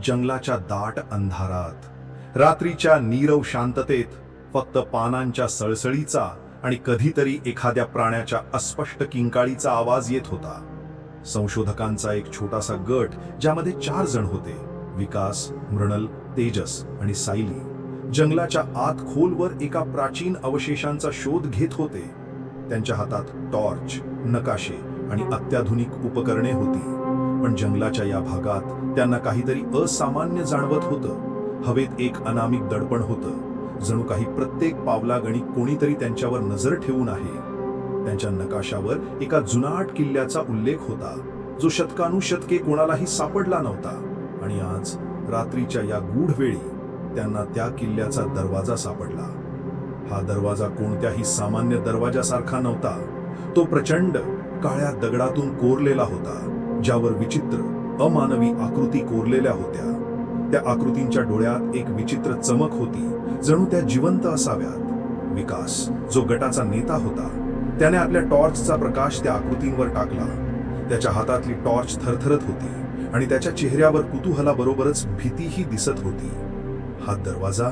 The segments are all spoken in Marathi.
जंगलाच्या दाट अंधारात, रात्रीच्या नीरव शांततेत फक्त पानांच्या सळसळीचा आणि कधीतरी एखाद्या प्राण्याच्या अस्पष्ट किंकाळीचा आवाज येत होता. संशोधकांचा एक छोटासा गट, ज्यामध्ये 4 जण होते, विकास, मृणल, तेजस आणि सायली, जंगलाच्या आत खोलवर एका प्राचीन अवशेषांचा शोध घेत होते. त्यांच्या हातात टॉर्च, नकाशे आणि अत्याधुनिक उपकरणे होती. पण जंगलाच्या या भागात त्यांना काहीतरी असामान्य जाणवत होतं. हवेत एक अनामिक दडपण होतं, जणू काही प्रत्येक पावलागणी कोणीतरी त्यांच्यावर नजर ठेवून आहे. त्यांच्या नकाशावर एका जुनाट किल्ल्याचा उल्लेख होता, जो शतकानुशतके कोणालाही सापडला नव्हता. आणि आज रात्रीच्या या गूढ वेळी त्यांना त्या किल्ल्याचा दरवाजा सापडला. हा दरवाजा कोणत्याही सामान्य दरवाजासारखा नव्हता. तो प्रचंड काळ्या दगडातून कोरलेला होता, ज्यावर विचित्र अमानवी आकृती कोरलेल्या होत्या. त्या आकृतींच्या डोळ्यात एक विचित्र चमक होती, जणू त्या जिवंत असाव्यात. विकास, जो गटाचा नेता होता, त्याने आपल्या टॉर्चचा प्रकाश त्या आकृतींवर टाकला. त्याच्या हातातली टॉर्च थरथरत होती आणि त्याच्या चेहऱ्यावर कुतूहलाबरोबरच भीतीही दिसत होती. हा दरवाजा,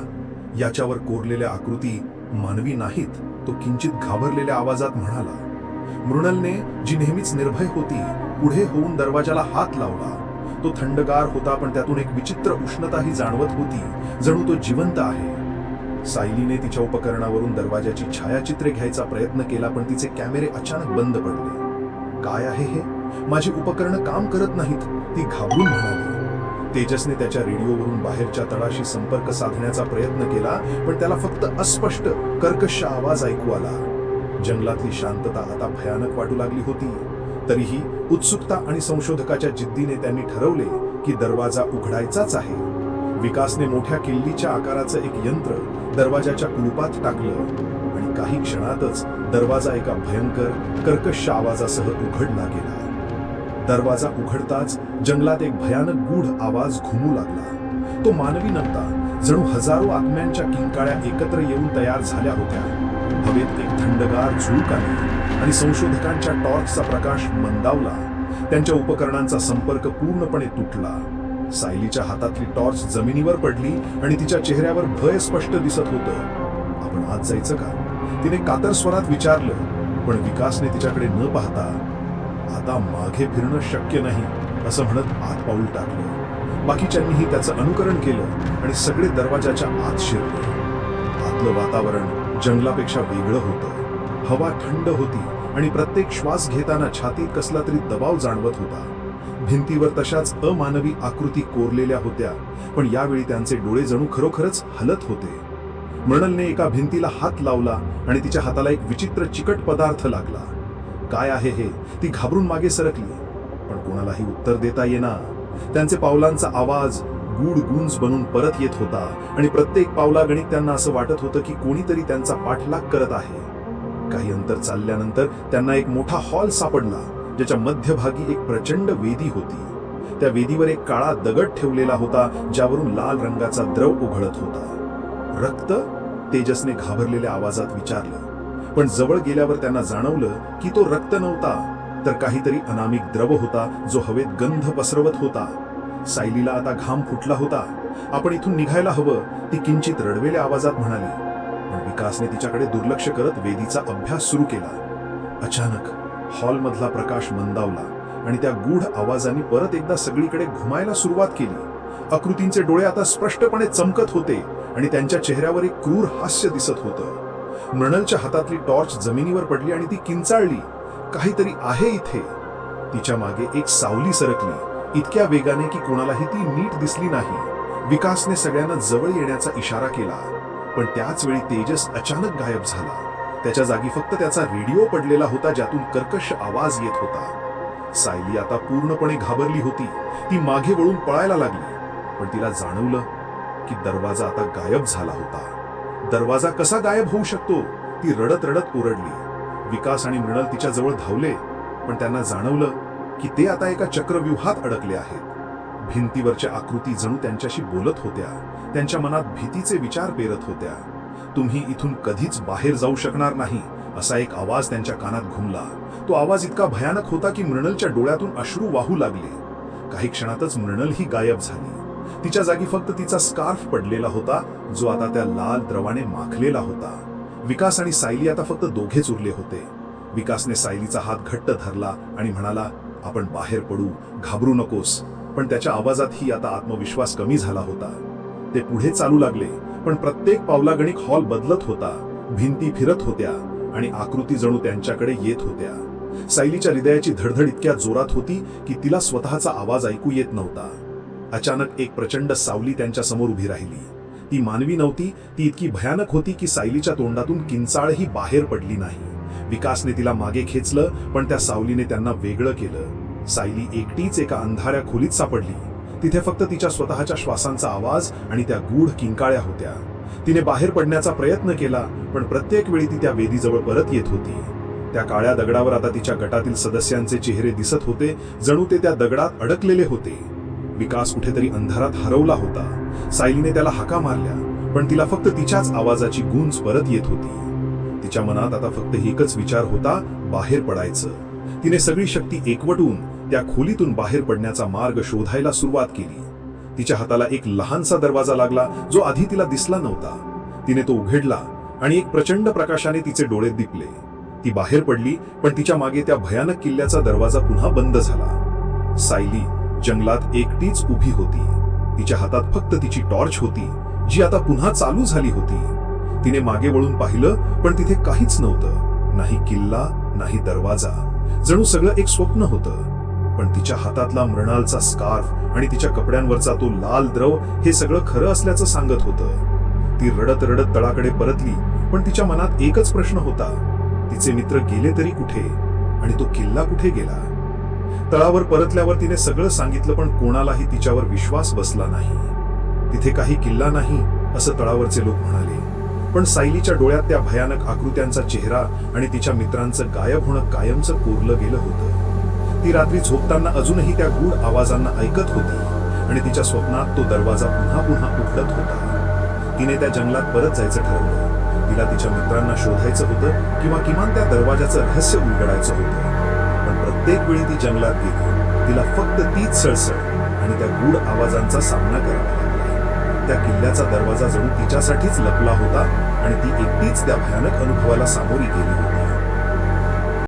याच्यावर कोरलेल्या आकृती मानवी नाहीत, तो किंचित घाबरलेल्या आवाजात म्हणाला. मृणलने, जी नेहमीच निर्भय होती, पुढे होऊन दरवाजाला हात लावला. तो थंडगार होता, पण त्यातून एक विचित्र उष्णताही जाणवत होती, जणू तो जिवंत आहे. सायलीने तिच्या उपकरणावरून दरवाजाची छायाचित्रे घ्यायचा प्रयत्न केला, पण तिचे कॅमेरे अचानक बंद पडले. काय आहे हे? माझी उपकरणं काम करत नाहीत, ती घाबरून म्हणाली. तेजसने त्याच्या रेडिओवरून बाहेरच्या तळाशी संपर्क साधण्याचा प्रयत्न केला, पण त्याला फक्त अस्पष्ट कर्कश आवाज ऐकू आला. जंगलातली शांतता आता भयानक वाटू लागली होती. तरीही उत्सुकता आणि संशोधकाच्या जिद्दीने त्यांनी ठरवले की दरवाजा उघडायचाच आहे. विकासने मोठ्या किल्लीच्या आकाराचं एक यंत्र दरवाजाच्या कुलूपात टाकलं आणि काही क्षणातच दरवाजा एका भयंकर कर्कश आवाजासह उघडला गेला. दरवाजा उघडताच जंगलात एक भयानक गूढ आवाज घुमू लागला. तो मानवी नव्हता, जणू हजारो आत्म्यांच्या किंकाळ्या एकत्र येऊन तयार झाल्या होत्या. हवेत एक थंडगार झुळूक आली आणि संशोधकांच्या टॉर्चचा प्रकाश मंदावला. त्यांच्या उपकरणांचा संपर्क पूर्णपणे तुटला. सायलीच्या हातातली टॉर्च जमिनीवर पडली आणि तिच्या चेहऱ्यावर भय स्पष्ट दिसत होतं. आपण आत जायचं का? तिने कातर स्वरात विचारलं, पण विकासने तिच्याकडे न पाहता, आता मागे फिरणं शक्य नाही, असं म्हणत आत पाऊल टाकलं. बाकीच्यांनीही त्याचं अनुकरण केलं आणि सगळे दरवाजाच्या आत शिरले. आतलं वातावरण जंगलापेक्षा वेगळं होतं. हवा थंड होती आणि प्रत्येक श्वास घेताना छातीत कसला तरी दबाव जाणवत होता. भिंतीवर तशाच अमानवी आकृती कोरलेल्या होत्या, पण यावेळी त्यांचे डोळे जणू खरोखरच हलत होते. मृणलने एका भिंतीला हात लावला आणि तिच्या हाताला एक विचित्र चिकट पदार्थ लागला. काय आहे हे? ती घाबरून मागे सरकली, पण कोणालाही उत्तर देता येना. त्यांचे पावलांचा आवाज गूढ गुंज बनून परत येत होता आणि प्रत्येक पावलागणिक त्यांना असं वाटत होतं की कोणीतरी त्यांचा पाठलाग करत आहे. काही अंतर चालल्यानंतर त्यांना एक मोठा हॉल सापडला, ज्याच्या मध्यभागी एक प्रचंड वेदी होती. त्या वेदीवर एक काळा दगड ठेवलेला होता, ज्यावरून लाल रंगाचा द्रव उघळत होता. रक्त? तेजसने घाबरलेल्या आवाजात विचारलं. पण जवळ गेल्यावर त्यांना जाणवलं की तो रक्त नव्हता, तर काहीतरी अनामिक द्रव होता, जो हवेत गंध पसरवत होता. सायलीला आता घाम फुटला होता. आपण इथून निघायला हवं, ती किंचित रडवेल्या आवाजात म्हणाली. पण विकासने तिच्याकडे दुर्लक्ष करत वेदीचा अभ्यास सुरू केला. अचानक हॉलमधला प्रकाश मंदावला आणि त्या गूढ आवाजाने परत एकदा सगळीकडे घुमायला सुरुवात केली. आकृतींचे डोळे आता स्पष्टपणे चमकत होते आणि त्यांच्या चेहऱ्यावर एक क्रूर हास्य दिसत होतं. मृणलच्या हातातली टॉर्च जमिनीवर पडली आणि ती किंचाळली. काहीतरी आहे इथे. तिच्या मागे एक सावली सरकली, इतक्या वेगाने की कोणालाही ती नीट दिसली नाही. विकासने सगळ्यांना जवळ येण्याचा इशारा केला, पण त्याच वेळी तेजस अचानक गायब झाला. त्याच्या जागी फक्त त्याचा रेडिओ पडलेला होता, ज्यातून कर्कश आवाज येत होता. सायली आता पूर्णपणे घाबरली होती. ती मागे वळून पळायला लागली, पण तिला जाणवलं की दरवाजा आता गायब झाला होता. दरवाजा कसा गायब होऊ शकतो? ती रडत रडत ओरडली. विकास आणि मृणल तिच्या जवळ धावले, पण त्यांना जाणवलं की ते आता एका चक्रव्यूहात अडकले आहेत. भिंतीवरच्या आकृती जणू त्यांच्याशी बोलत होत्या. त्यांच्या मनात भीतीचे विचार पेरत होत्या. तुम्ही इथून कधीच बाहेर जाऊ शकणार नाही, असा एक आवाज त्यांच्या कानात घुमला. तो आवाज इतका भयानक होता की मृणलच्या डोळ्यातून अश्रू वाहू लागले. काही क्षणातच मृणल ही गायब झाली. तिच्या जागी फक्त तिचा स्कार्फ पडलेला होता, जो आता त्या लाल द्रवाने माखलेला होता. विकास आणि सायली आता फक्त दोघेच उरले होते. विकासने सायलीचा हात घट्ट धरला आणि म्हणाला, आपण बाहेर पडू, घाबरू नकोस. पण त्याच्या आवाजातही आता आत्मविश्वास कमी झाला होता. ते पुढे चालू लागले, पण प्रत्येक पावलागणिक हॉल बदलत होता. भिंती फिरत होत्या आणि आकृती जणू त्यांच्याकडे येत होत्या. सायलीच्या हृदयाची धडधड इतक्या जोरात होती की तिला स्वतःचा आवाज ऐकू येत नव्हता. अचानक एक प्रचंड सावली त्यांच्या समोर उभी राहिली. ती मानवी नव्हती, ती इतकी भयानक होती की सायलीच्या तोंडातून किंचाळही बाहेर पडली नाही. विकासने तिला मागे खेचलं, पण त्या सावलीने त्यांना वेगळं केलं. सायली एकटीच एका अंधाऱ्या खोलीत सापडली. तिथे फक्त तिच्या स्वतःच्या श्वासांचा आवाज आणि त्या गूढ किंकाळ्या होत्या. तिने बाहेर पडण्याचा प्रयत्न केला, पण प्रत्येक वेळी ती त्या वेदीजवळ परत येत होती. त्या काळ्या दगडावर आता तिच्या गटातील सदस्यांचे चेहरे दिसत होते, जणू ते त्या दगडात अडकलेले होते. विकास कुठेतरी अंधारात हरवला होता. सायलीने त्याला हाका मारल्या, पण तिला फक्त तिच्याच आवाजाची गूंज परत येत होती. तिच्या मनात आता फक्त एकच विचार होता, बाहेर पडायचं. तिने सगळी शक्ती एकवटून त्या खोलीतून बाहेर पडण्याचा मार्ग शोधायला सुरुवात केली. तिच्या हाताला एक लहानसा दरवाजा लागला, जो आधी तिला दिसला नव्हता. तिने तो उघडला आणि एक प्रचंड प्रकाशाने तिचे डोळे दिपले. ती बाहेर पडली, पण तिच्या मागे त्या भयानक किल्ल्याचा दरवाजा पुन्हा बंद झाला. सायली जंगलात एकटीच उभी होती. तिच्या हातात फक्त तिची टॉर्च होती, जी आता पुन्हा चालू झाली होती. तिने मागे वळून पाहिलं, पण तिथे काहीच नव्हतं. नाही किल्ला, नाही दरवाजा. जणू सगळं एक स्वप्न होतं. पण तिच्या हातातला मृणालचा स्कार्फ आणि तिच्या कपड्यांवरचा तो लाल द्रव हे सगळं खरं असल्याचं सांगत होतं. ती रडत रडत तळाकडे परतली, पण तिच्या मनात एकच प्रश्न होता, तिचे मित्र गेले तरी कुठे आणि तो किल्ला कुठे गेला. तळावर परतल्यावर तिने सगळं सांगितलं, पण कोणालाही तिच्यावर विश्वास बसला नाही. तिथे काही किल्ला नाही असं तळावरचे लोक म्हणाले, पण सायलीच्या डोळ्यात त्या भयानक आकृत्यांचा चेहरा आणि तिच्या मित्रांचं गायब होणं कायमचं कोरलं गेलं होतं. ती रात्री झोपताना अजूनही त्या गूढ आवाजांना ऐकत होती आणि तिच्या स्वप्नात तो दरवाजा पुन्हा पुन्हा उघडत होता. तिने त्या जंगलात परत जायचं ठरवलं. तिला तिच्या मित्रांना शोधायचं होतं किंवा किमान त्या दरवाजाचं रहस्य उलगडायचं होतं. पण प्रत्येक वेळी ती जंगलात गेली, तिला फक्त तीच सळसळ आणि त्या गूढ आवाजांचा सामना करावा लागला. त्या किल्ल्याचा दरवाजा जणू तिच्यासाठीच लपला होता आणि ती एकटीच त्या भयानक अनुभवाला सामोरी गेली होती.